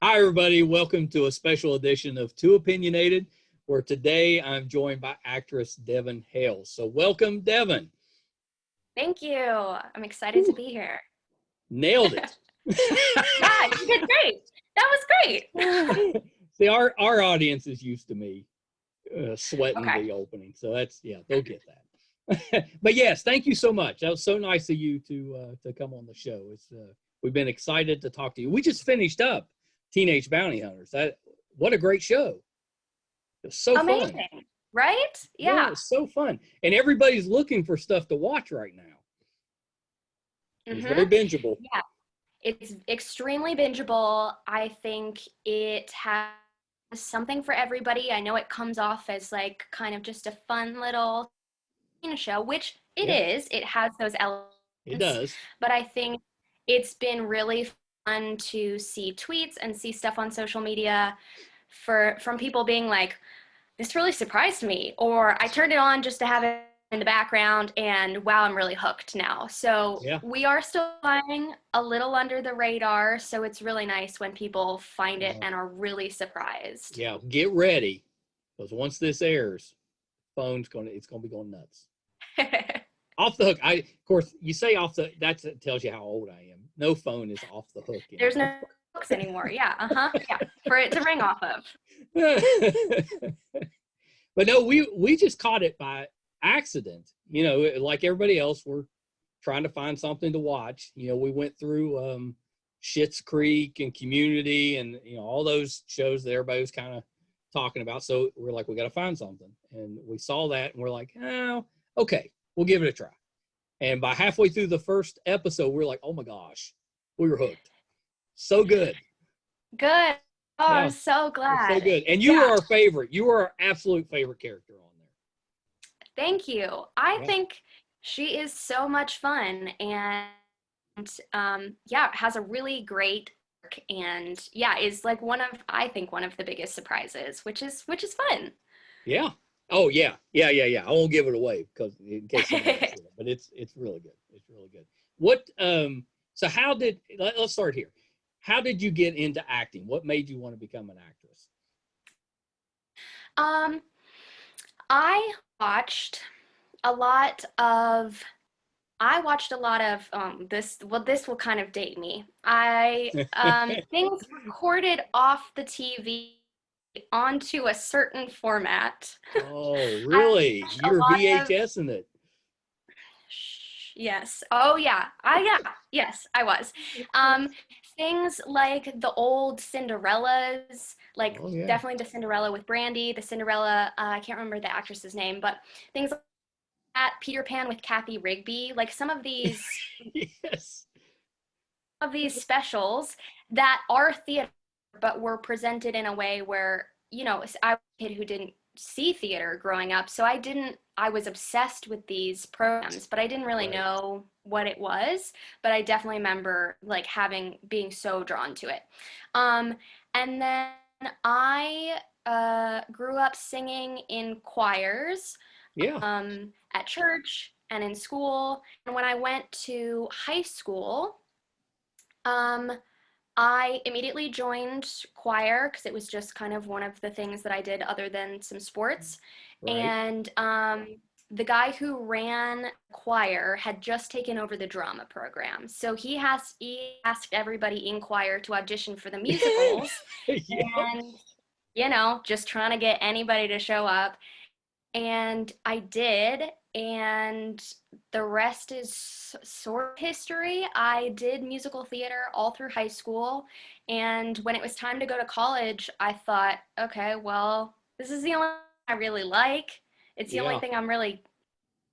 Hi, everybody. Welcome to a special edition of Too Opinionated, where today I'm joined by actress Devon Hales. So welcome, Devon. Thank you. I'm excited to Whew, be here. nailed it. Yeah, you did great. That was great. See, our audience is used to me sweating Okay. the opening. So they'll get that. But yes, thank you so much. That was so nice of you to come on the show. We've been excited to talk to you. We just finished up Teenage Bounty Hunters. What a great show. It was so fun. Amazing. Right? Yeah, Yeah. it's so fun. And everybody's looking for stuff to watch right now. It's very Mm-hmm. bingeable. Yeah. It's extremely bingeable. I think it has something for everybody. I know it comes off as like kind of just a fun little show, which it Yeah, is. It has those it elements, does. but I think it's been really fun to see tweets and see stuff on social media from people being like, this really surprised me, or I turned it on just to have it in the background and wow, I'm really hooked now. So Yeah. we are still flying a little under the radar, so it's really nice when people find it Uh, and are really surprised. yeah, get ready. Because once this airs, it's gonna be going nuts. Off the hook. Of course you say off the that tells you how old I am. No phone is off the hook There's anymore. no hooks anymore. Yeah, yeah, for it to ring off of. But no, we just caught it by accident. Like everybody else, we're trying to find something to watch. We went through Schitt's Creek and Community and all those shows that everybody was kind of talking about. So we're like, we got to find something, and we saw that, and we're like, oh, okay, we'll give it a try. And by halfway through the first episode, we're like, oh my gosh, we were hooked. So good. Good. Oh, I'm Yeah, so it's so glad. good. And you were Yeah, our favorite. You were our absolute favorite character on thank you. I there. Yeah. think she is so much fun and yeah, has a really great arc and yeah, is like I think one of the biggest surprises, which is fun. Yeah. Oh yeah. Yeah. I won't give it away because in case somebody hasn't seen it, but it's really good. It's really good. What so how did let's start here. How did you get into acting? What made you want to become an actress? um, I watched a lot of I watched a lot of this will kind of date me. I things recorded off the TV onto a certain format. Oh, I really? watched a You're lot of VHS in it. yes. Oh yeah. Yes, I was. Um things like the old Cinderellas, like Oh yeah. definitely the Cinderella with Brandy, the Cinderella, I can't remember the actress's name, but things like that, Peter Pan with Kathy Rigby, like some Yes. of these specials that are theater but were presented in a way where, I was a kid who didn't see theater growing up, so I was obsessed with these programs, but I didn't really Right. know what it was, but I definitely remember like being so drawn to it. um and then I grew up singing in choirs Yeah. at church and in school, and when I went to high school, um, I immediately joined choir because it was just kind of one of the things that I did other than some sports. Right. And the guy who ran choir had just taken over the drama program. So he asked everybody in choir to audition for the musicals Yep. and, just trying to get anybody to show up. And I did, and the rest is sort of history. I did musical theater all through high school, and when it was time to go to college, I thought, okay, well, this is the only thing I really like. It's the only Yeah. thing I'm really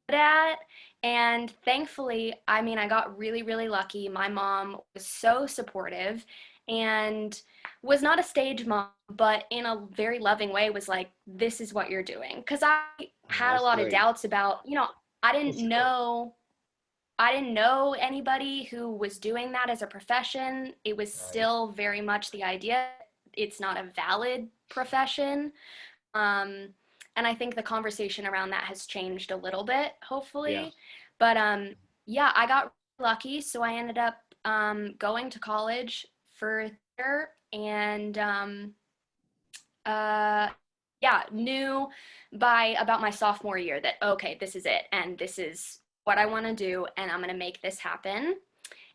good at. And thankfully, I mean, I got really, really lucky. My mom was so supportive and was not a stage mom, but in a very loving way was like, this is what you're doing. Because I Oh, had a that's lot of great. doubts about, I Oh, didn't sure. know. I didn't know anybody who was doing that as a profession. It was Right. still very much the idea it's not a valid profession. Um, and I think the conversation around that has changed a little bit, Yeah. hopefully. But yeah, I got lucky, so I ended up going to college for and knew by about my sophomore year that, okay, this is it, and this is what I want to do, and I'm going to make this happen.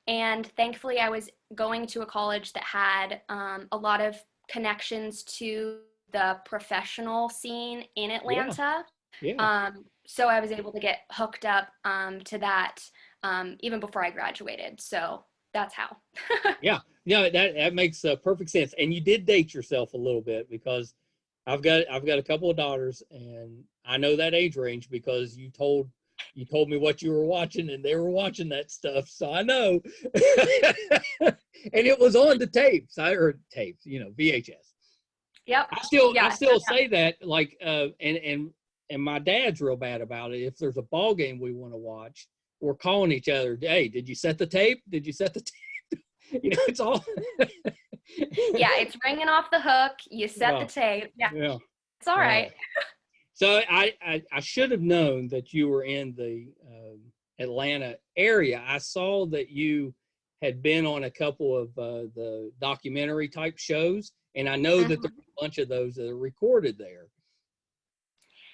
And thankfully, I was going to a college that had a lot of connections to the professional scene in Yeah. Atlanta. Yeah. So I was able to get hooked up to that even before I graduated. So that's how. Yeah. Yeah. That makes perfect sense. And you did date yourself a little bit, because I've got a couple of daughters, and I know that age range because you told me what you were watching, and they were watching that stuff. So I know. And it was on the tapes, VHS. Yep. I Yeah. still say that, like, and my dad's real bad about it. If there's a ball game we want to watch, we're calling each other, hey, did you set the tape? Did you set the tape? It's all. Yeah, it's ringing off the hook. You set the tape. Yeah, Yeah. it's all right. So I should have known that you were in the Atlanta area. I saw that you had been on a couple of the documentary type shows, and I know that there's a bunch of those that are recorded there.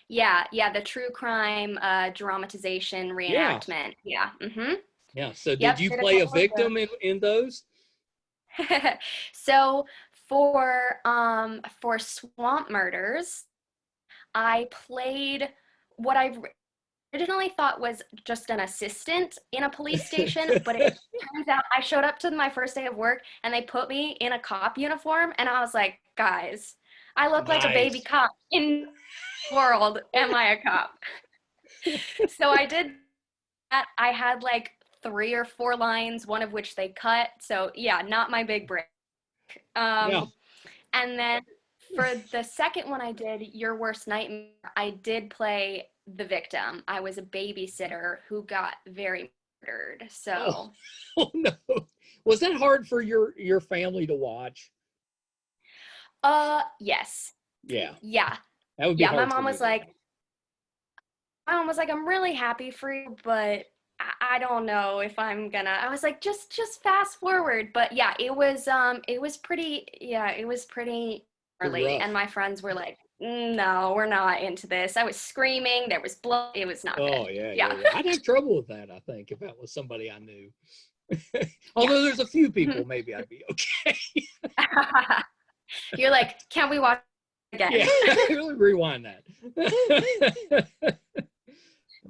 Yeah, the true crime dramatization reenactment. Yeah. Yeah. So Yep, did you did play a victim in those? So for Swamp Murders, I played what I originally thought was just an assistant in a police station, but it turns out I showed up to my first day of work and they put me in a cop uniform, and I was like, guys, I look like a baby cop. In the world am I a cop? So I did that. I had like 3 or 4 lines, one of which they cut. So yeah, not my big break. Yeah. And then for the second one I did, Your Worst Nightmare, I did play the victim. I was a babysitter who got very murdered. So oh no. Was that hard for your family to watch? yes. Yeah. Yeah. That would be hard My for mom me. was like, I'm really happy for you, but I don't know if I'm gonna. I was like, just fast forward. But yeah, it was pretty early, rough. and my friends were like, no, we're not into this. I was screaming, there was blood, it was not Oh good. yeah. I'd have trouble with that, I think, if that was somebody I knew. Although Yeah. there's a few people, maybe I'd be okay. You're like, can we watch again? Yeah, really rewind that.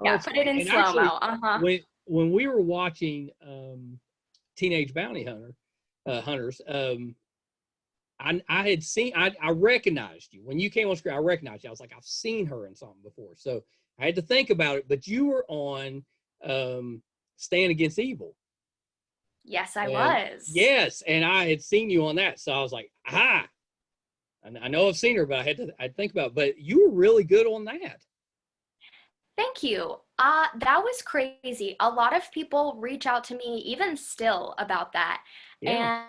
Yeah, put it in slow-mo. When we were watching Teenage Bounty Hunters, I had seen, I recognized you when you came on screen. I recognized you. I was like, I've seen her in something before, so I had to think about it. But you were on Stand Against Evil. Yes, I was. Yes, and I had seen you on that, so I was like, aha. And I know I've seen her, but I'd think about it. But you were really good on that. Thank you. That was crazy. A lot of people reach out to me even still about that. Yeah.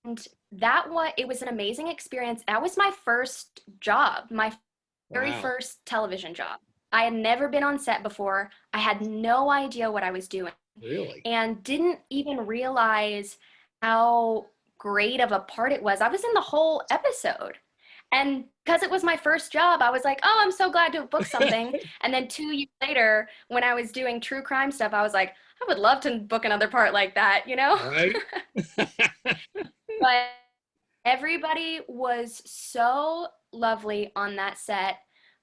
And it was an amazing experience. That was my first job, my very first television job. I had never been on set before. I had no idea what I was doing. Really? And didn't even realize how great of a part it was. I was in the whole episode. And because it was my first job, I was like, oh, I'm so glad to have booked something. And then 2 years later, when I was doing true crime stuff, I was like, I would love to book another part like that, Right. But everybody was so lovely on that set.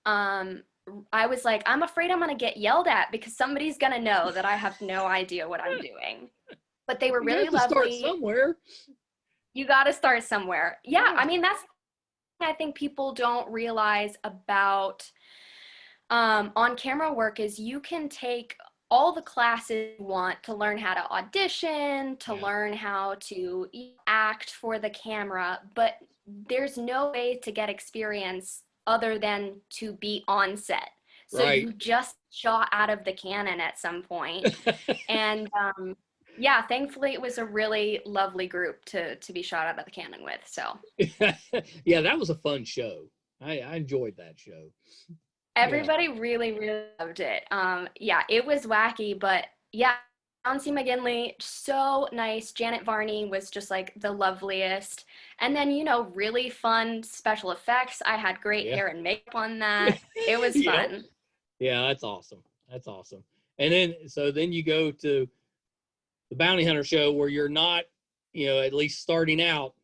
I was like, I'm afraid I'm going to get yelled at because somebody's going to know that I have no idea what I'm doing. But they were really lovely. Start somewhere. You got to start somewhere. Yeah, I mean, that's I think people don't realize about on-camera work is you can take all the classes you want to learn how to audition, to learn how to act for the camera, but there's no way to get experience other than to be on set. So you just shot out of the cannon at some point. And yeah, thankfully it was a really lovely group to be shot out of the cannon with. So yeah, that was a fun show. I enjoyed that show. Everybody really, really loved it. Yeah, it was wacky, but yeah, John C. McGinley, so nice. Janet Varney was just like the loveliest. And then, really fun special effects. I had great Yeah. hair and makeup on that. It was Yep. fun. Yeah, that's awesome. That's awesome. And then you go to the Bounty Hunter show where you're not, at least starting out,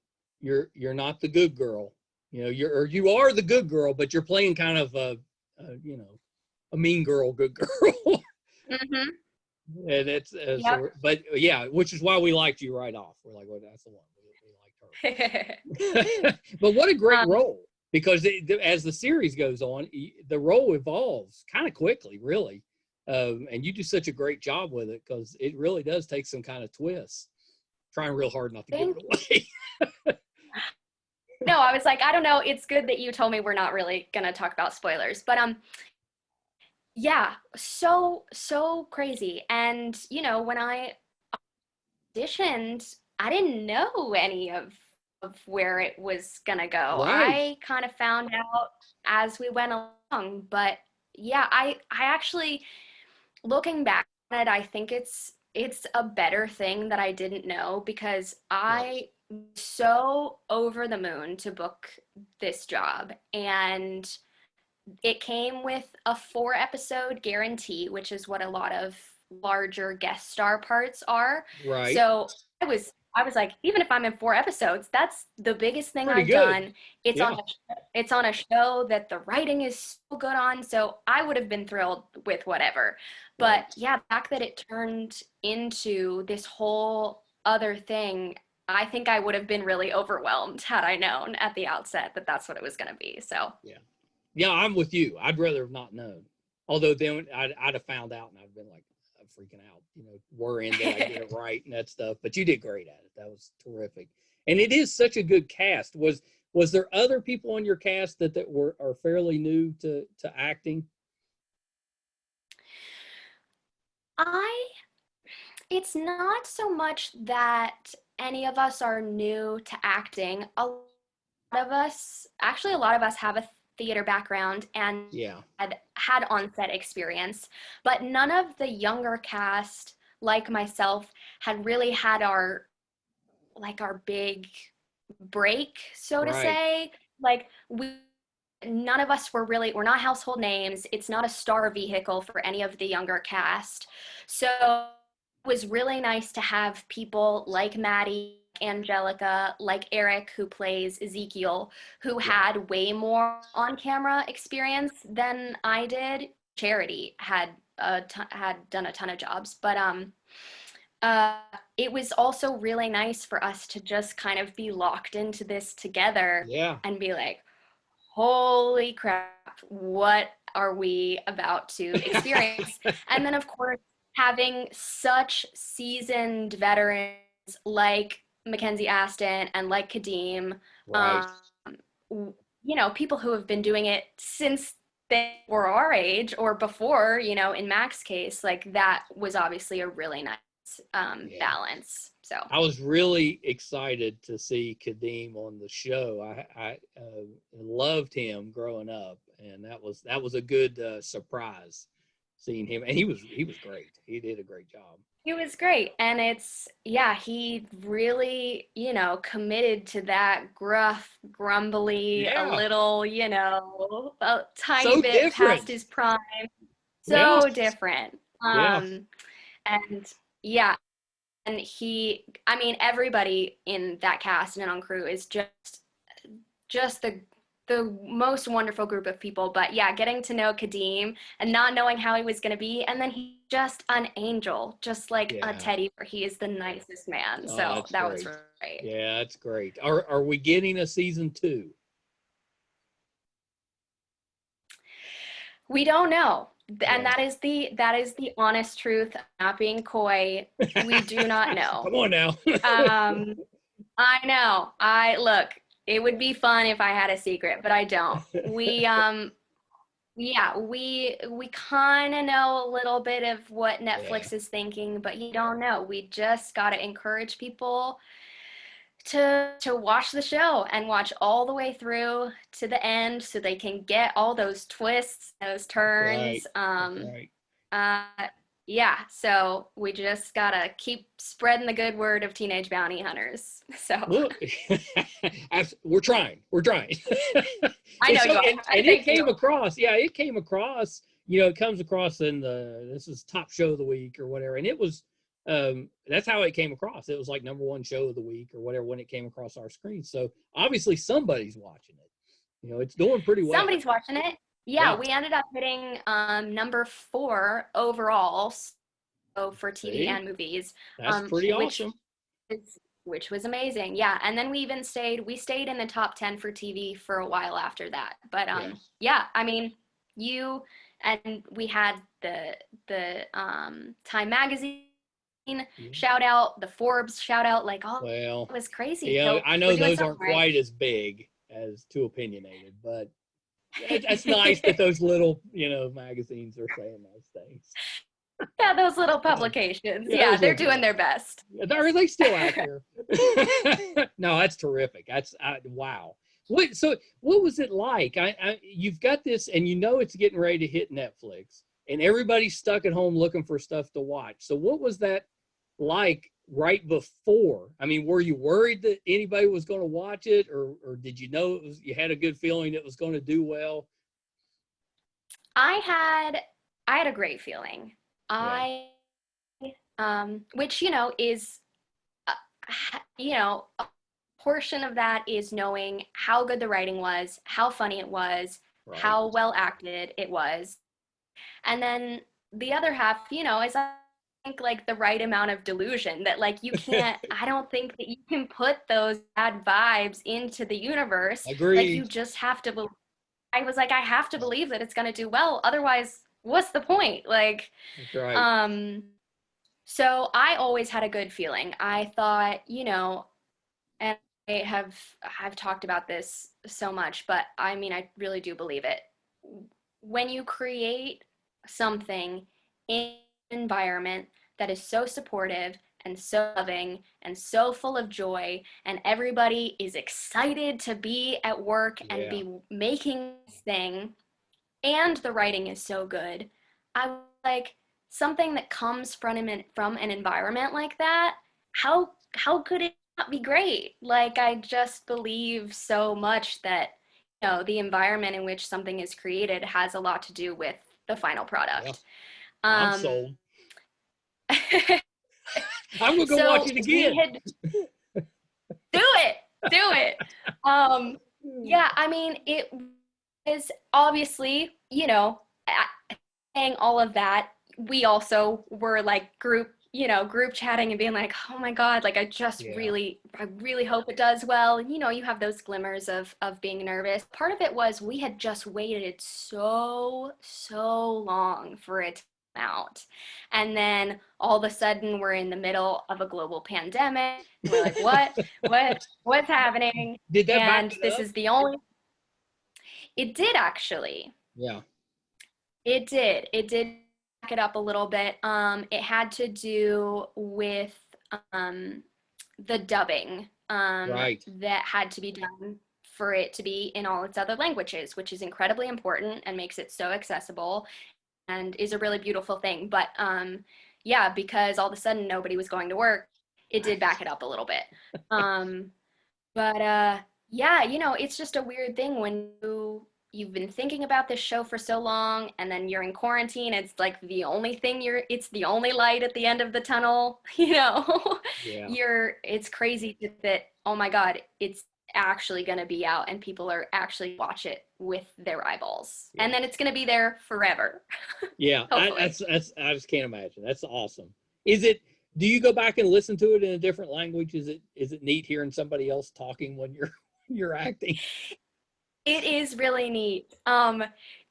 you're not the good girl. You are the good girl, but you're playing kind of a mean girl, good girl. Mm-hmm. And it's Yep. but yeah, which is why we liked you right off. We're like, well, that's the one. We liked her. But what a great role, because as the series goes on, the role evolves kind of quickly, really. And you do such a great job with it, because it really does take some kind of twists. Trying real hard not to give it away. No, I was like, I don't know. It's good that you told me we're not really going to talk about spoilers. But yeah, so crazy. And, when I auditioned, I didn't know any of where it was going to go. Right. I kind of found out as we went along. But yeah, I actually, looking back on it, I think it's a better thing that I didn't know, because I was so over the moon to book this job. And it came with a 4-episode guarantee, which is what a lot of larger guest star parts are. Right. So I was like, even if I'm in 4 episodes, that's the biggest thing Pretty I've good. done. It's Yeah. on a show that the writing is so good on, so I would have been thrilled with whatever. But Right. yeah, the fact that it turned into this whole other thing, I think I would have been really overwhelmed had I known at the outset that that's what it was going to be. So Yeah, I'm with you. I'd rather have not known. Although then I'd have found out and I'd been like, I'm freaking out, worrying that I get it right and that stuff. But you did great at it. That was terrific. And it is such a good cast. Was there other people on your cast that are fairly new to acting? It's not so much that any of us are new to acting. A lot of us have a theater background and Yeah. had on-set experience, but none of the younger cast, like myself, had really had our big break, so to Right. say. Like, none of us we're not household names. It's not a star vehicle for any of the younger cast. So it was really nice to have people like Maddie, Angelica, like Eric, who plays Ezekiel, who had way more on-camera experience than I did. Charity had done a ton of jobs, but uh, it was also really nice for us to just kind of be locked into this together Yeah. and be like, holy crap, what are we about to experience? And then, of course, having such seasoned veterans like Mackenzie Aston and like Kadeem, Right. people who have been doing it since they were our age or before, in Mac's case, like that was obviously a really nice balance. So I was really excited to see Kadeem on the show. I loved him growing up, and that was a good surprise seeing him. And he was great. He did a great job. he was great, and he really, committed to that gruff, grumbly, a Yeah. little, a tiny So bit past different. his prime. Yeah. So different. Yeah. And yeah, and everybody in that cast and on crew is just the most wonderful group of people. But yeah, getting to know Kadeem and not knowing how he was going to be, and then he's just an angel, just like a teddy bear. He is the nicest man. Oh, So that's that was great. great. Yeah, that's great. Are we getting a season 2? We don't know. And Yeah. that is the honest truth, not being coy. We do not know. Come on now. I know. Look, it would be fun if I had a secret, but I don't. We kind of know a little bit of what Yeah. Netflix is thinking, but you don't know. We just got to encourage people to watch the show and watch all the way through to the end so they can get all those twists, those turns. Right. That's right. yeah, so we just gotta keep spreading the good word of Teenage Bounty Hunters. So Well, we're trying. We're trying. I know you are. And it Thank came you. across. Yeah, it came across. You know, it comes across in this is top show of the week or whatever, and it was. That's how it came across. It was like #1 show of the week or whatever when it came across our screen. So obviously somebody's watching it. You know, it's doing pretty well. Somebody's watching it. Yeah, Yeah. we ended up hitting #4 overall, so for TV See, and movies, that's pretty which awesome. which was amazing. Yeah, and then we stayed in the top 10 for TV for a while after that. But Yeah. yeah, I mean, you and we had the Time Magazine shout out, the Forbes shout out, like all Well, it was crazy. you know, So I we're know doing those something aren't right. quite as big as Too Opinionated, but it's nice that those little, you know, magazines are saying those things. Yeah, those little publications. Yeah, Yeah, those they're little doing their best. are they still out there? No, that's terrific. That's wow. What was it like? You've got this, and you know it's getting ready to hit Netflix, and everybody's stuck at home looking for stuff to watch. So what was that like right before? I mean, were you worried that anybody was going to watch it, or did you know you had a good feeling it was going to do well? I had I had a great feeling. Yeah, I which is uh, a portion of that is knowing how good the writing was, how funny it was, right. how well acted it was. And then the other half, is I think like the right amount of delusion that like I don't think that you can put those bad vibes into the universe. Like you Agreed. just have to I was like, I have to believe that it's gonna do well. Otherwise, what's the point? Like, That's right. um, so I always had a good feeling. I thought, and I've talked about this so much, but I mean, I really do believe it. When you create something in an environment that is so supportive and so loving and so full of joy, and everybody is excited to be at work and Yeah. be making this thing, and the writing is so good, I was like, something that comes from an environment like that, how could it not be great? Like I just believe so much that the environment in which something is created has a lot to do with the final Yeah. product. I'm Um, sold. I'm gonna go watch so it we again. had do it. Um, yeah, I mean, it is obviously, saying all of that, we also were like group chatting and being like, oh my God, like Yeah. I really hope it does well. And you have those glimmers of being nervous. Part of it was we had just waited so long for it to come out. And then all of a sudden we're in the middle of a global pandemic. And we're like, what's happening? Did that back And it this up? is the only, it did actually. Yeah. It did back it up a little bit. It had to do with um, the dubbing Right. that had to be done for it to be in all its other languages, which is incredibly important and makes it so accessible and is a really beautiful thing. But yeah, because all of a sudden nobody was going to work, it did back it up a little bit. Um, but yeah, it's just a weird thing when you've been thinking about this show for so long and then you're in quarantine. It's like the only thing it's the only light at the end of the tunnel, Yeah. it's crazy that, oh my God, it's actually going to be out and people are actually watch it with their eyeballs. Yeah. And then it's going to be there forever. Yeah. Hopefully. That's I just can't imagine. That's awesome. Is it? Do you go back and listen to it in a different language? Is it neat hearing somebody else talking when you're you're acting? It is really neat.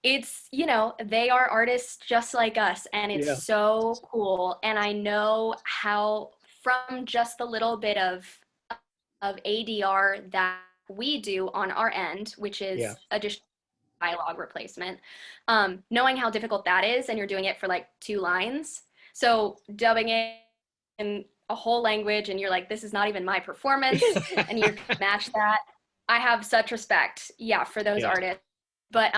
It's, they are artists just like us, and it's Yeah. so cool. And I know how, from just the little bit of ADR that we do on our end, which Yeah. is additional dialogue replacement, knowing how difficult that is, and you're doing it for like 2 lines. So dubbing it in a whole language, and you're like, this is not even my performance, and you match that. I have such respect, yeah, for those Yeah. artists. But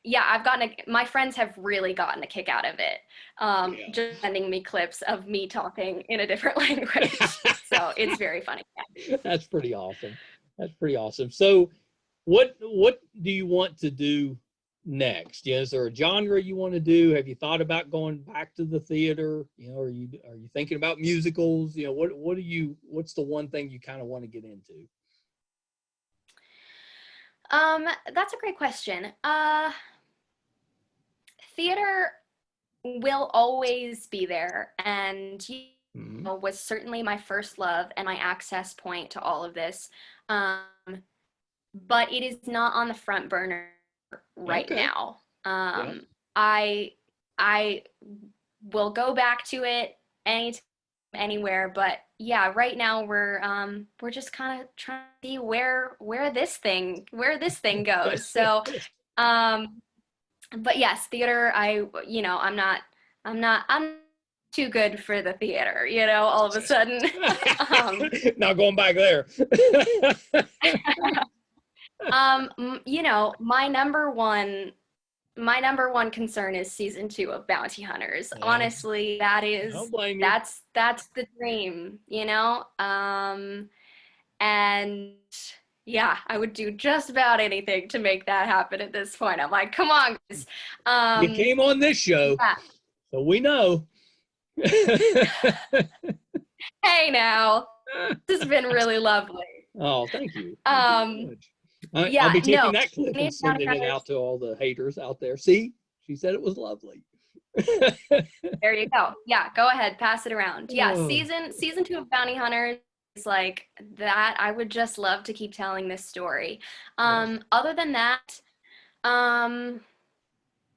my friends have really gotten a kick out of it. Yeah. Just sending me clips of me talking in a different language. So it's very funny. That's pretty awesome. That's pretty awesome. So what do you want to do next? Is there a genre you want to do? Have you thought about going back to the theater? Are you thinking about musicals? What's the one thing you kind of want to get into? That's a great question. Theater will always be there, and was certainly my first love and my access point to all of this. But it is not on the front burner right now. I will go back to it anytime, anywhere, but yeah, right now we're just kind of trying to see where this thing goes. So but yes, theater, I'm too good for the theater, all of a sudden. Not going back there. My number one concern is season 2 of Bounty Hunters. Yeah. Honestly, that's the dream, and yeah, I would do just about anything to make that happen at this point. I'm like, come on, guys. You came on this show, yeah. So we know. Hey now, this has been really lovely. Oh, thank you. Thank you so I'll be taking that clip and sending it out to all the haters out there. See, she said it was lovely. There you go. Yeah, go ahead, pass it around. Yeah, season 2 of Bounty Hunters is like that. I would just love to keep telling this story. Other than that,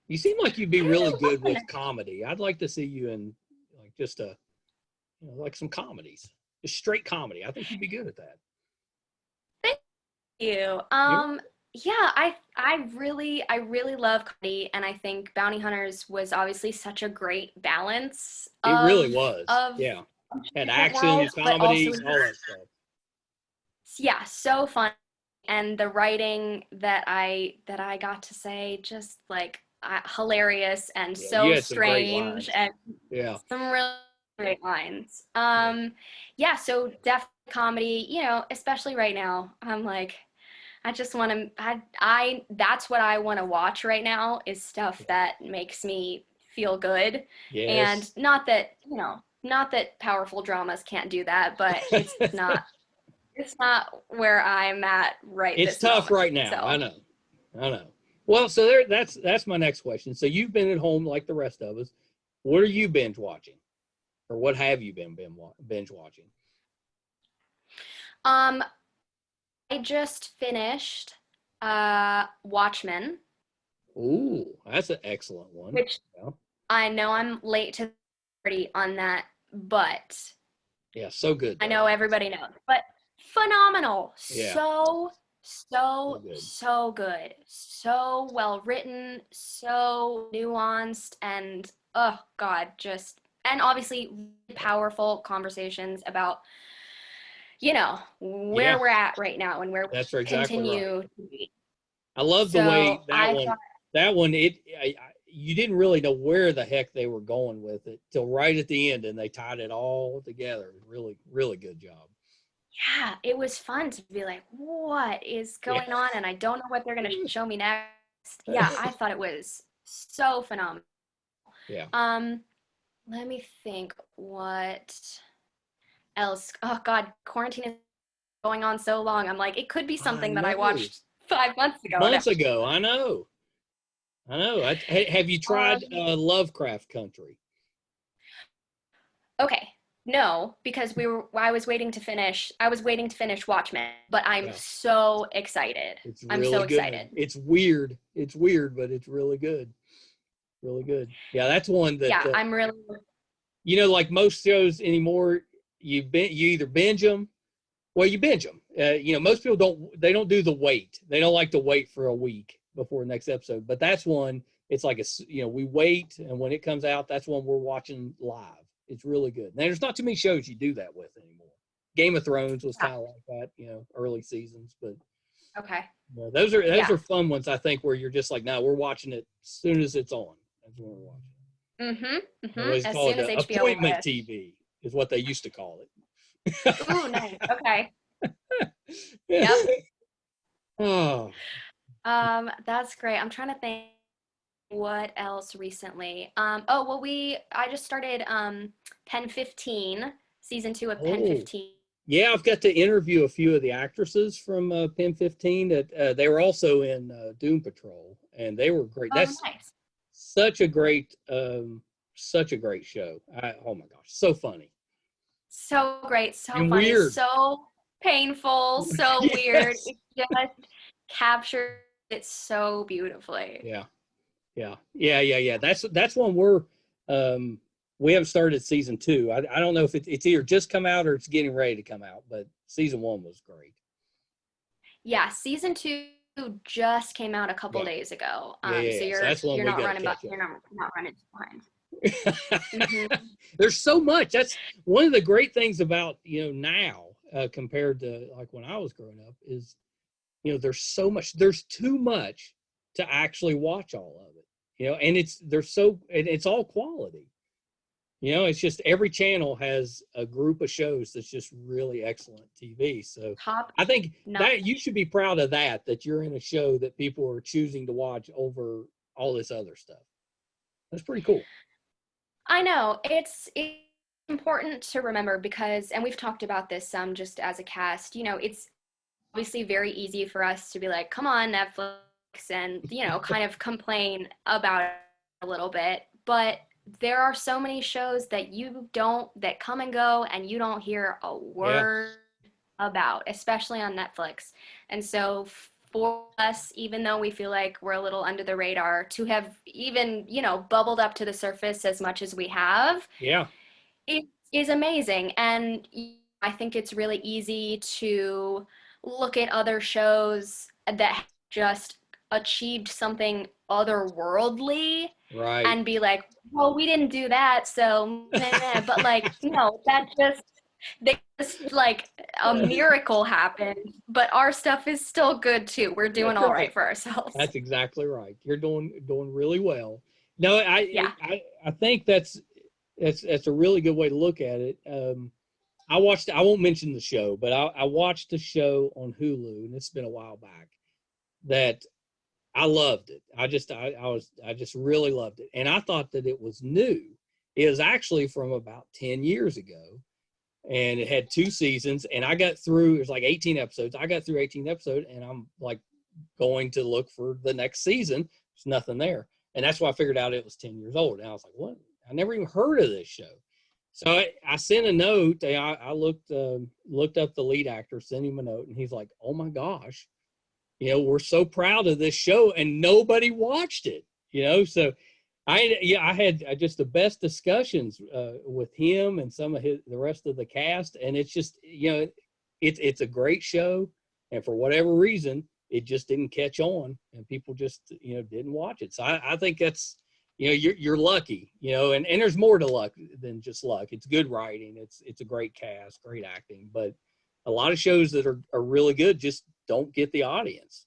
you seem like you'd be really good with comedy. I'd like to see you in like just like some comedies, just straight comedy. I think you'd be good at that. Thank you. Yeah, I really love comedy, and I think Bounty Hunters was obviously such a great balance. It really was. Yeah, and action, comedy, all that stuff. Yeah, so fun, and the writing that I got to say, just like hilarious and so strange, and some really great lines. Yeah, so definitely comedy. Especially right now, I'm like, I just want to, that's what I want to watch right now, is stuff that makes me feel good. Yes. And not that powerful dramas can't do that, but it's not where I'm at right now. It's tough right now. So. I know. Well, so that's my next question. So you've been at home like the rest of us. What are you binge watching? Or what have you been binge watching? I just finished Watchmen. Ooh, that's an excellent one. Which I know I'm late to the party on that, but yeah, so good. I know everybody knows, but phenomenal. Yeah. So good. So well written, so nuanced, and oh God, and obviously powerful conversations about where we're at right now and where we continue to be. I love the way that one, you didn't really know where the heck they were going with it till right at the end, and they tied it all together. Really, really good job. Yeah, it was fun to be like, what is going on? And I don't know what they're going to show me next. Yeah, I thought it was so phenomenal. Yeah. Let me think what else. Oh God, quarantine is going on so long. I'm like, it could be something that I watched 5 months ago. I know. Have you tried Lovecraft Country? Okay. No, because I was waiting to finish Watchmen, but I'm so excited. I'm so excited. It's weird, but it's really good. Really good. Yeah, that's one that. Yeah, I'm really. Like most shows anymore, you either binge them. Well, you binge them. Most people don't do the wait. They don't like to wait for a week before the next episode. But that's one. It's like we wait, and when it comes out, that's one we're watching live. It's really good. Now, there's not too many shows you do that with anymore. Game of Thrones was kind of like that, early seasons, but Okay. Yeah, those are fun ones, I think, where you're just like, no, we're watching it as soon as it's on. That's when we're watching it. They always As call soon it as HBO appointment exists. TV is what they used to call it. Ooh, nice. Okay. Yeah. Yep. Oh, That's great. I'm trying to think what else recently. I just started Pen 15, season 2 of Pen oh, 15. yeah. I've got to interview a few of the actresses from Pen 15. That they were also in Doom Patrol, and they were great. Oh, That's nice. such a great, such a great show. Oh my gosh, so funny So great, so and funny, weird. so painful, so weird. Yes. It just captured it so beautifully. Yeah. Yeah. That's one we haven't started season 2. I don't know if it's either just come out or it's getting ready to come out, but season 1 was great. Yeah, season 2 just came out a couple Yeah. days ago. So So that's one you're we not got to running, but catch you're not running behind. up. There's so much. That's one of the great things about, now compared to like when I was growing up is, there's so much, there's too much to actually watch all of it, and it's all quality. It's just every channel has a group of shows that's just really excellent TV. So Top I think notch. that you should be proud of that you're in a show that people are choosing to watch over all this other stuff. That's pretty cool. I know it's important to remember because, and we've talked about this some just as a cast, it's obviously very easy for us to be like, come on, Netflix, and, kind of complain about it a little bit. But there are so many shows that come and go and you don't hear a Yeah. word about, especially on Netflix. And so for us, even though we feel like we're a little under the radar, to have even, bubbled up to the surface as much as we have, Yeah. it is amazing. And I think it's really easy to look at other shows that just achieved something otherworldly Right. and be like, well, we didn't do that, so meh. But like, no, they just like a miracle happened, but our stuff is still good too. We're doing That's all right. right for ourselves. That's exactly right. You're doing really well. No, Yeah. I think that's a really good way to look at it. I won't mention the show, but I watched a show on Hulu, and it's been a while back, that I loved it. I just really loved it. And I thought that it was new. It was actually from about 10 years ago. And it had 2 seasons, and it was like 18 episodes. I got through 18 episodes, and I'm like going to look for the next season. There's nothing there. And that's why I figured out it was 10 years old. And I was like, what? I never even heard of this show. So I sent a note. I looked up the lead actor, sent him a note, and he's like, oh my gosh, we're so proud of this show, and nobody watched it. So I had just the best discussions with him and some of the rest of the cast, and it's just it's a great show, and for whatever reason, it just didn't catch on, and people just didn't watch it. So I think that's you're lucky, and there's more to luck than just luck. It's good writing, it's a great cast, great acting, but a lot of shows that are really good just don't get the audience.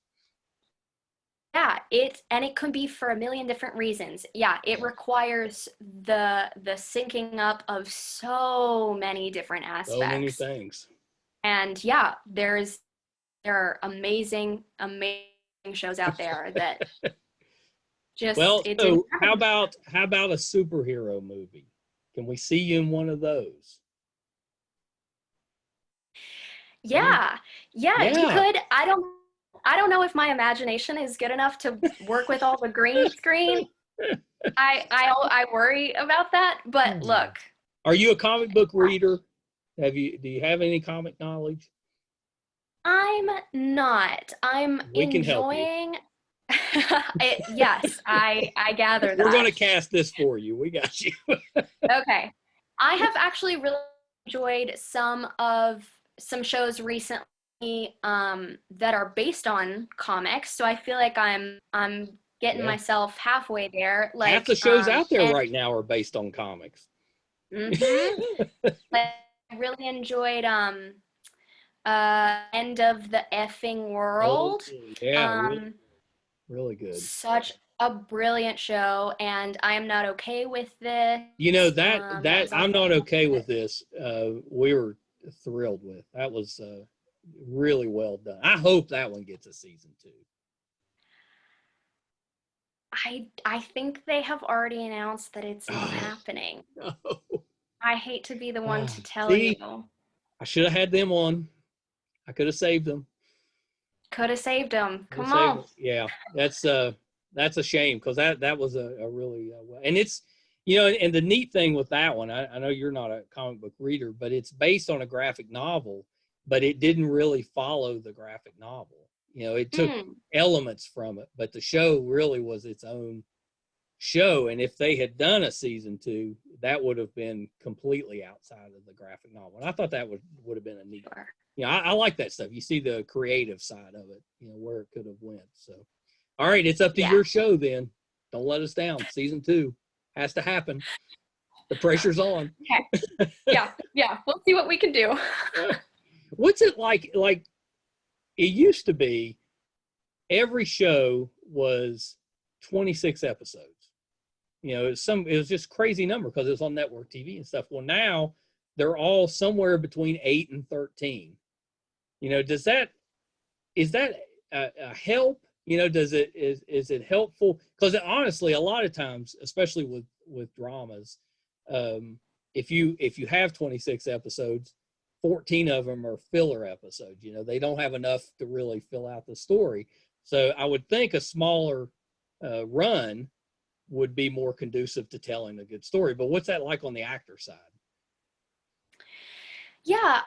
Yeah, it can be for a million different reasons. Yeah, it requires the syncing up of so many different So many aspects. things. And yeah, there are amazing shows out there that just Well, it's so incredible. how about a superhero movie? Can we see you in one of those? Yeah. Yeah, you Yeah. could. I don't know if my imagination is good enough to work with all the green screen. I worry about that, but look, Are you a comic book reader? Do you have any comic knowledge? I'm not. I'm We can help you. enjoying it. Yes, I gather We're going that. to cast this for you. We got you. Okay. I have actually really enjoyed some shows recently that are based on comics. So I feel like I'm getting Yeah. myself halfway there. Half Like the shows out there right now are based on comics. mhm. Like, I really enjoyed End of the Effing World. Yeah, Um, really good. Such a brilliant show, and I Am Not Okay with This. You know That that was I'm on. not okay with this. We were thrilled with that. Was really well done. I hope that one gets a season 2. I think they have already announced that it's not Oh happening. no! I hate to be the one to tell See, you. I should have had them on. I could have saved them. Could have saved them. Could have Come saved on. them. Yeah, that's a shame because that was a really and it's and the neat thing with that one, I know you're not a comic book reader, but it's based on a graphic novel, but it didn't really follow the graphic novel. It took elements from it, but the show really was its own show. And if they had done a season 2, that would have been completely outside of the graphic novel. And I thought that would have been a neat. I like that stuff. You see the creative side of it, where it could have went. So, all right, it's up to your show then. Don't let us down. Season 2 has to happen. The pressure's on. Okay. Yeah. We'll see what we can do. What's it like? Like, it used to be every show was 26 episodes. It was just crazy number because it was on network TV and stuff. Well, now they're all somewhere between 8 and 13. Is that a help? Is it helpful? Because honestly, a lot of times, especially with dramas, if you have 26 episodes, 14 of them are filler episodes. They don't have enough to really fill out the story. So I would think a smaller run would be more conducive to telling a good story. But what's that like on the actor side? Yeah,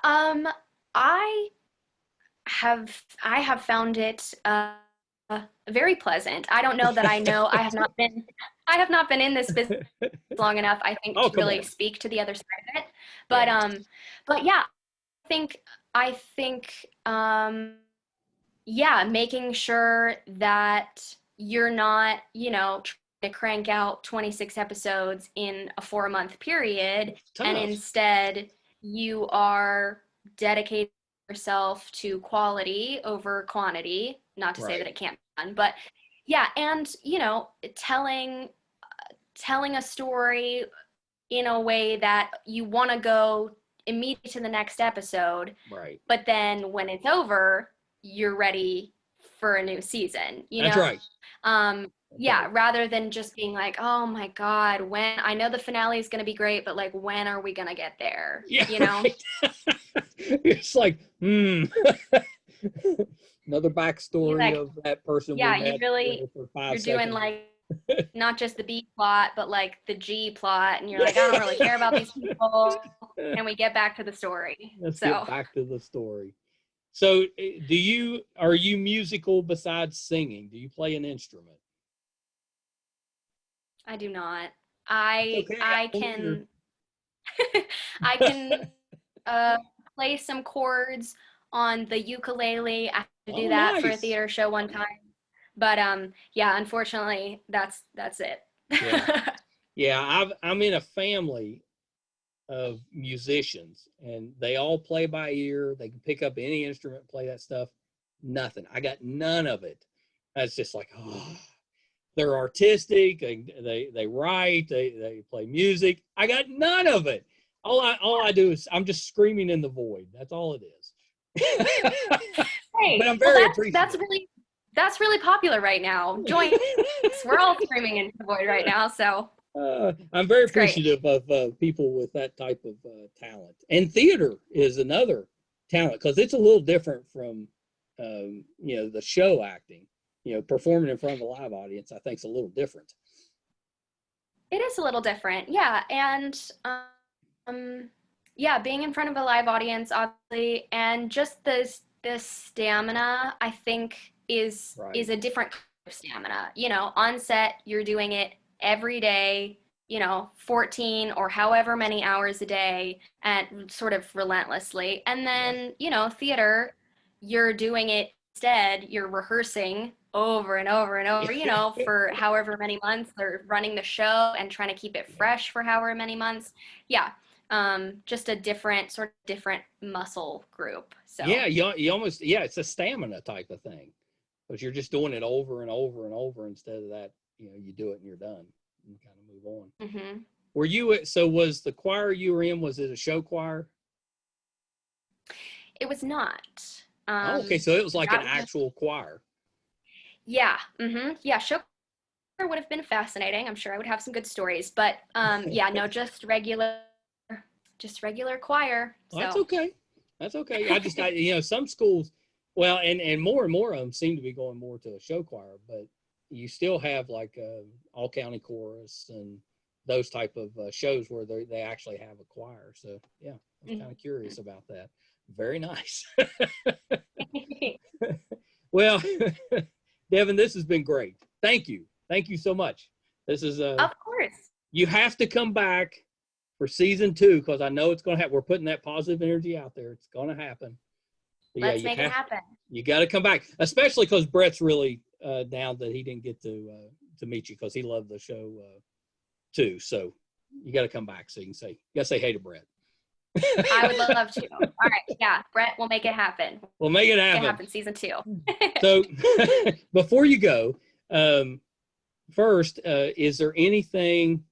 I have found it very pleasant. I don't know that I have not been in this business long enough, I think, to really speak to the other side of it. But yeah, I think making sure that you're not, trying to crank out 26 episodes in a 4-month period, and instead you are dedicating yourself to quality over quantity. Not to say that it can't be done, but yeah, and telling a story in a way that you want to go immediately to the next episode, right? But then when it's over, you're ready for a new season. That's right. Rather than just being like, oh my God, when I know the finale is going to be great, but like, when are we going to get there? Yeah, right. It's like, another backstory of that person. Yeah, you're doing like not just the B plot, but like the G plot, and you're like, I don't really care about these people, and we get back to the story. Let's get back to the story. So, are you musical besides singing? Do you play an instrument? I do not. I can I can play some chords on the ukulele. I had to do that for a theater show one time. But unfortunately, that's it. I'm in a family of musicians, and they all play by ear. They can pick up any instrument, play that stuff. Nothing. I got none of it. That's just like, they're artistic. They write. They play music. I got none of it. All I do is I'm just screaming in the void. That's all it is. Hey, but I'm very appreciative. That's really popular right now. Join us. We're all screaming into the void right now. So I'm very appreciative of people with that type of talent. And theater is another talent because it's a little different from the show acting. Performing in front of a live audience, I think, is a little different. It is a little different, yeah. And being in front of a live audience, obviously, and just the stamina, I think, is a different kind of stamina. On set, you're doing it every day, 14 or however many hours a day, and sort of relentlessly. And then, theater, you're doing it instead, you're rehearsing over and over and over, for however many months. They're running the show and trying to keep it fresh for however many months. Yeah. Just a different muscle group. So Yeah, you almost, yeah, it's a stamina type of thing. Because you're just doing it over and over and over instead of that, you do it and you're done and kind of move on. mm-hmm. Were you, so was the choir you were in, was it a show choir? It was not. Oh, okay, so it was like an That was, actual choir. yeah, mm-hmm. Yeah, show would have been fascinating. I'm sure I would have some good stories, but yeah, no, just regular choir. Well, that's So okay. That's okay. Some schools, well, and more of them seem to be going more to a show choir, but you still have like all county chorus and those type of shows where they actually have a choir. So yeah, I was kind of curious about that. Very nice. Well, Devon, this has been great. Thank you. Thank you so much. This is of course. you have to come back for season 2 because I know it's going to happen. We're putting that positive energy out there. It's going to happen. But Let's make it happen. You got to come back, especially because Brett's really down that he didn't get to meet you because he loved the show too. So you got to come back so you got to say hey to Brett. I would love to. All right, yeah, Brett, we'll make it happen. We'll make it happen. Make it happen, season 2. So before you go, first, is there anything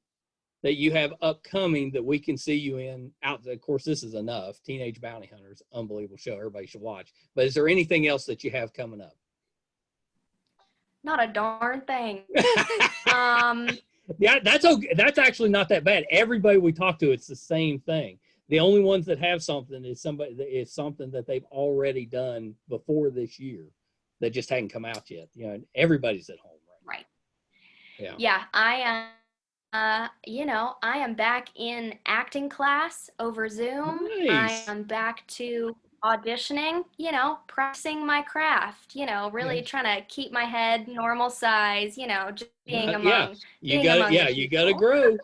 that you have upcoming that we can see you in out? Of course, this is enough. Teenage Bounty Hunters, unbelievable show. Everybody should watch. But is there anything else that you have coming up? Not a darn thing. Yeah, that's okay. That's actually not that bad. Everybody we talk to, it's the same thing. The only ones that have something is something that they've already done before this year that just hadn't come out yet. Everybody's at home, right? Yeah. Yeah, I I am back in acting class over Zoom. Nice. I am back to auditioning, practicing my craft, really trying to keep my head normal size, just being among you got to grow.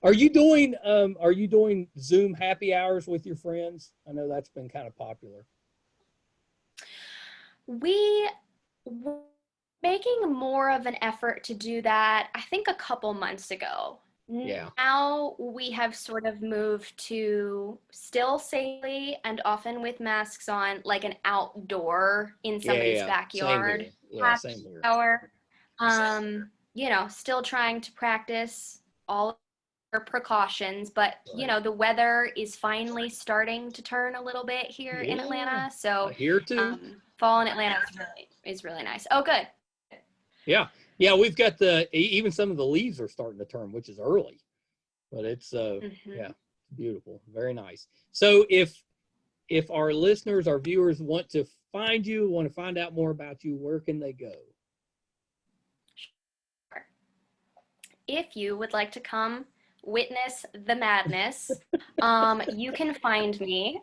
Are you doing Zoom happy hours with your friends? I know that's been kind of popular. We were making more of an effort to do that, I think a couple months ago. Yeah. Now we have sort of moved to still safely and often with masks on, like an outdoor in somebody's backyard. Same here. Hour. Still trying to practice all our precautions, but the weather is finally starting to turn a little bit here in Atlanta. So here too. Fall in Atlanta is really nice. Oh, good. Yeah. Yeah, we've got even some of the leaves are starting to turn, which is early, but it's beautiful, very nice. So if our listeners, our viewers want to find you, want to find out more about you, where can they go? Sure. If you would like to come witness the madness, you can find me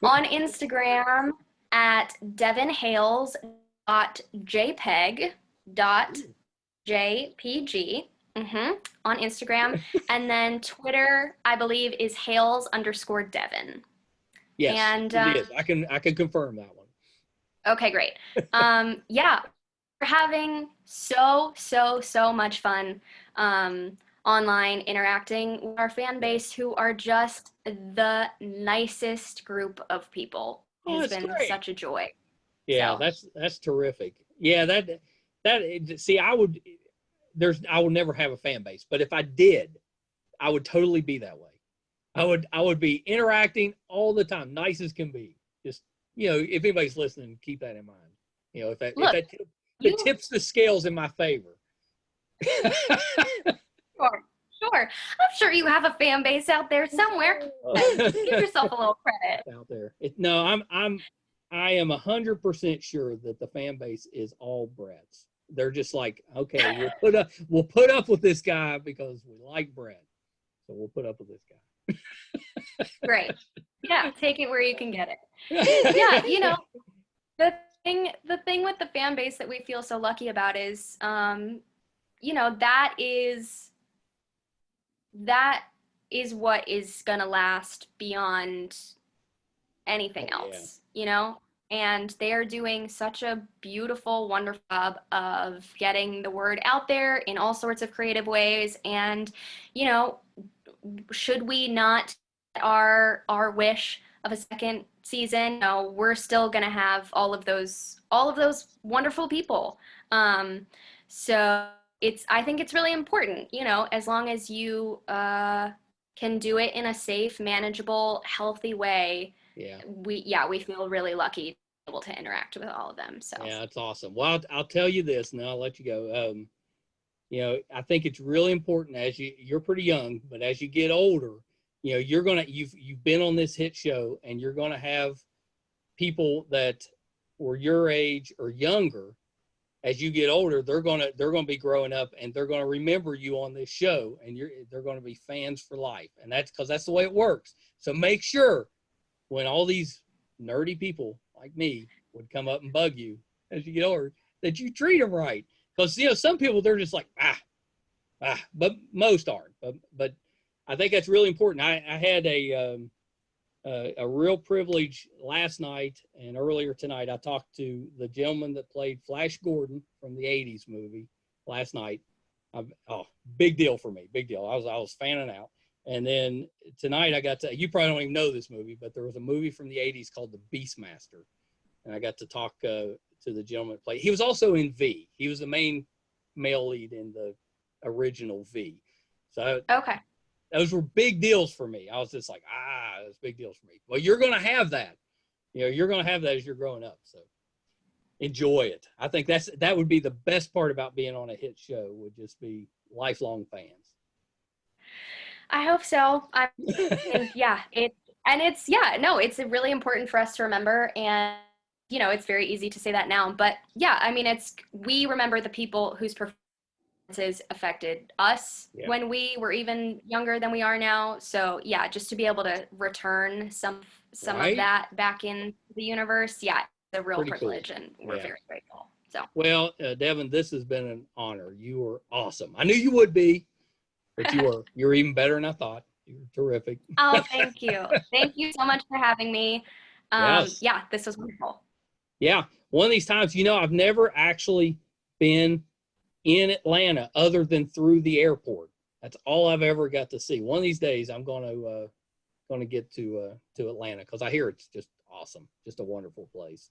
on Instagram at devonhales.jpeg.jpg on Instagram, and then Twitter, I believe, is Hales_Devon. Yes, and it is. I can confirm that one. Okay, great. Yeah, we're having so much fun online interacting with our fan base, who are just the nicest group of people. It's been great. Such a joy. Yeah, so. That's terrific. Yeah, see, I will never have a fan base, but if I did, I would totally be that way. I would be interacting all the time, nice as can be. Just, if anybody's listening, keep that in mind. If that tips the scales in my favor. Sure. I'm sure you have a fan base out there somewhere. Give yourself a little credit. Out there. I am 100% sure that the fan base is all Brett's. They're just like, okay, we'll put up with this guy because we like Brett. So we'll put up with this guy. Great. Yeah, take it where you can get it. Yeah, the thing with the fan base that we feel so lucky about is that is what is gonna last beyond anything else, and they are doing such a beautiful, wonderful job of getting the word out there in all sorts of creative ways. And should we not our wish of a second season, we're still going to have all of those wonderful people. So I think it's really important, as long as you can do it in a safe, manageable, healthy way. Yeah. We feel really lucky to be able to interact with all of them. So yeah, that's awesome. Well, I'll tell you this, and I'll let you go. I think it's really important as you're pretty young, but as you get older, you've been on this hit show, and you're gonna have people that were your age or younger. As you get older, they're gonna be growing up, and they're gonna remember you on this show, and they're gonna be fans for life, and that's because that's the way it works. So make sure when all these nerdy people like me would come up and bug you as you get older, that you treat them right. Because some people, they're just like but most aren't. But I think that's really important. I had a real privilege last night and earlier tonight. I talked to the gentleman that played Flash Gordon from the '80s movie last night. Big deal for me, big deal. I was fanning out. And then tonight I got to, you probably don't even know this movie, but there was a movie from the '80s called The Beastmaster. And I got to talk to the gentleman that played. He was also in V. He was the main male lead in the original V. So okay. Those were big deals for me. I was just like, those big deals for me. Well, you're going to have that. You're going to have that as you're growing up. So enjoy it. I think that would be the best part about being on a hit show, would just be lifelong fans. I hope so. It's really important for us to remember, and it's very easy to say that now, but we remember the people whose performances affected us when we were even younger than we are now. So just to be able to return some of that back in the universe, it's a real privilege, cool. And we're very grateful. So well, Devon, this has been an honor. You were awesome. I knew you would be. But you're even better than I thought. You're terrific. Oh, thank you. Thank you so much for having me. Yes. Yeah, this was wonderful. Yeah. One of these times, I've never actually been in Atlanta other than through the airport. That's all I've ever got to see. One of these days, I'm going to get to Atlanta, because I hear it's just awesome. Just a wonderful place.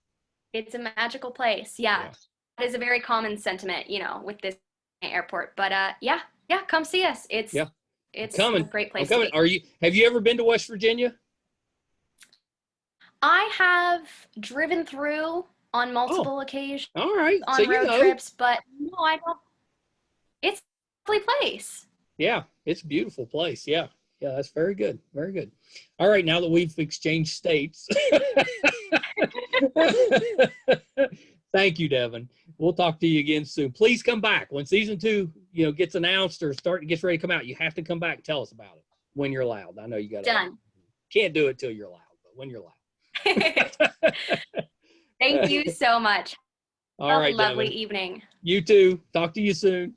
It's a magical place. Yeah. That is a very common sentiment, with this airport. But come see us. It's a great place. I'm coming. Have you ever been to West Virginia? I have driven through on multiple occasions. All right. On road trips, but no, I don't. It's a lovely place. Yeah, it's a beautiful place. Yeah, that's very good. Very good. All right, now that we've exchanged states. Thank you, Devon. We'll talk to you again soon. Please come back when season 2, gets announced or gets ready to come out. You have to come back and tell us about it when you're allowed. I know you got done. Can't do it till you're allowed, but when you're allowed. Thank you so much. All right, lovely Devon. Evening. You too. Talk to you soon.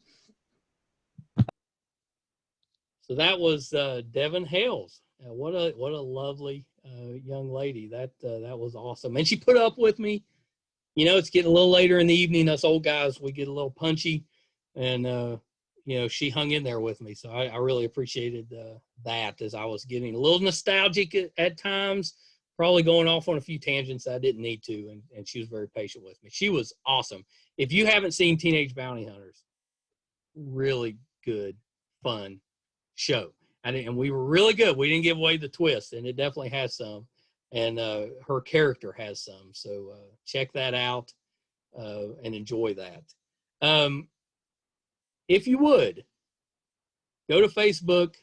So that was Devon Hales. What a lovely young lady. That was awesome, and she put up with me. It's getting a little later in the evening. Us old guys, we get a little punchy, and she hung in there with me. So I really appreciated that, as I was getting a little nostalgic at times, probably going off on a few tangents I didn't need to, and she was very patient with me. She was awesome. If you haven't seen Teenage Bounty Hunters, really good, fun show. And we were really good. We didn't give away the twist, and it definitely has some. And her character has some. So check that out and enjoy that. If you would, go to Facebook,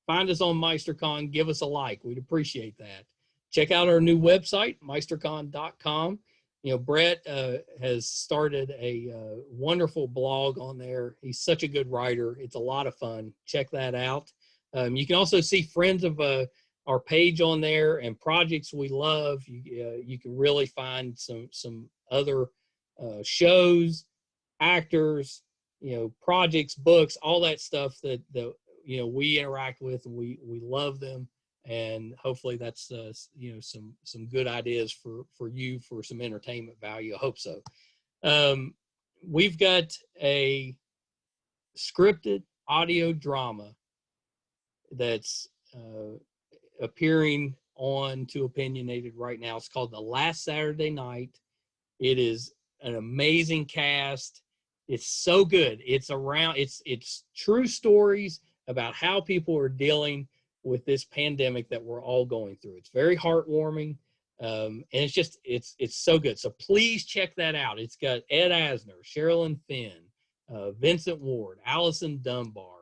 find us on Meisterkhan, give us a like. We'd appreciate that. Check out our new website, meisterkhan.com. Brett has started a wonderful blog on there. He's such a good writer. It's a lot of fun. Check that out. You can also see friends of our page on there and projects we love. You can really find some other shows, actors, projects, books, all that stuff that we interact with, and we love them. And hopefully that's some good ideas for you for some entertainment value. I hope so. We've got a scripted audio drama that's appearing on Too Opinionated right now. It's called The Last Saturday Night. It is an amazing cast. It's so good. It's true stories about how people are dealing with this pandemic that we're all going through. It's very heartwarming. And it's so good. So please check that out. It's got Ed Asner, Sherilyn Fenn, Vincent Ward, Allison Dunbar,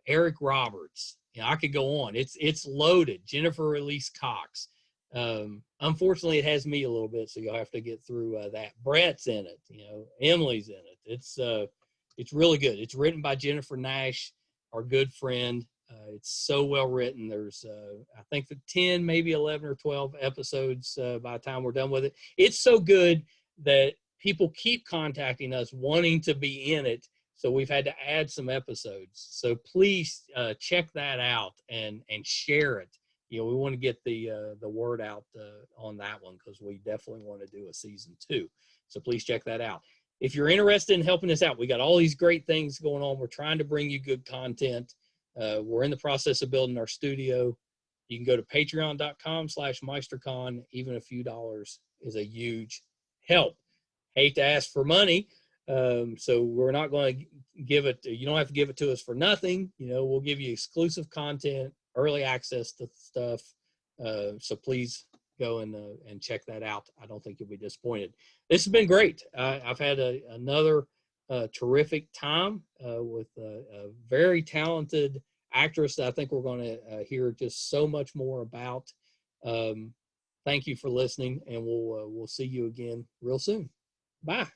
Eric Roberts. I could go on. It's loaded. Jennifer Elise Cox. Unfortunately, it has me a little bit, so you'll have to get through that. Brett's in it. Emily's in it. It's really good. It's written by Jennifer Nash, our good friend. It's so well written. There's, I think, 10, maybe 11 or 12 episodes by the time we're done with it. It's so good that people keep contacting us wanting to be in it. So we've had to add some episodes. So please check that out and share it. We want to get the word out on that one, because we definitely want to do a season 2. So please check that out. If you're interested in helping us out, we got all these great things going on. We're trying to bring you good content. We're in the process of building our studio. You can go to patreon.com/Meisterkhan. Even a few dollars is a huge help. Hate to ask for money. So we're not going to give it. You don't have to give it to us for nothing. We'll give you exclusive content, early access to stuff. So please go and check that out. I don't think you'll be disappointed. This has been great. I've had another terrific time with a very talented actress that I think we're going to hear just so much more about. Thank you for listening, and we'll see you again real soon. Bye.